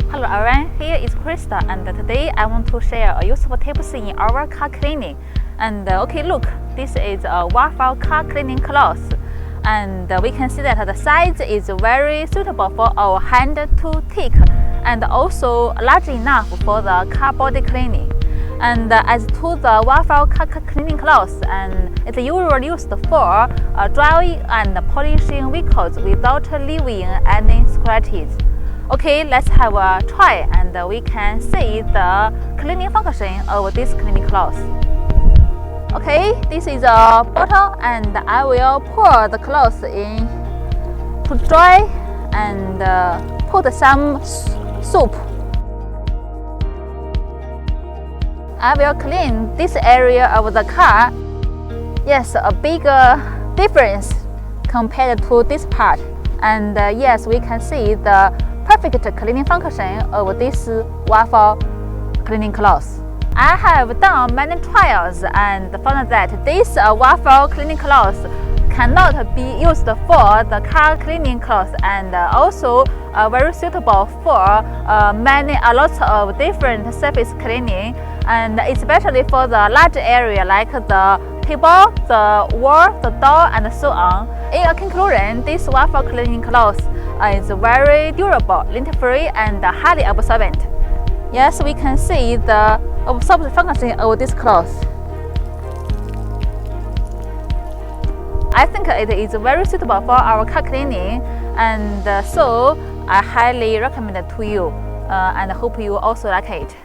Hello everyone, here is Krista, and today I want to share useful tips in our car cleaning. And okay, look, this is a waffle car cleaning cloth, and we can see that the size is very suitable for our hand to take, and also large enough for the car body cleaning. And as to the waffle car cleaning cloth, and it's usually used for drying and polishing vehicles without leaving any scratches. Okay, let's have a try, and we can see the cleaning function of this cleaning cloth. Okay, this is a bottle, and I will pour the cloth in to dry and put some soap. I will clean this area of the car. Yes, a bigger difference compared to this part. And yes, we can see the perfect cleaning function of this waffle cleaning cloth. I have done many trials and found that this waffle cleaning cloth cannot be used for the car cleaning cloth, and also very suitable for a lot of different surface cleaning, and especially for the large area like the table, the wall, the door, and so on. In a conclusion, this waffle cleaning cloth is very durable, lint-free, and highly absorbent. Yes, we can see the absorbent function of this cloth. I think it is very suitable for our car cleaning, and so I highly recommend it to you, and hope you also like it.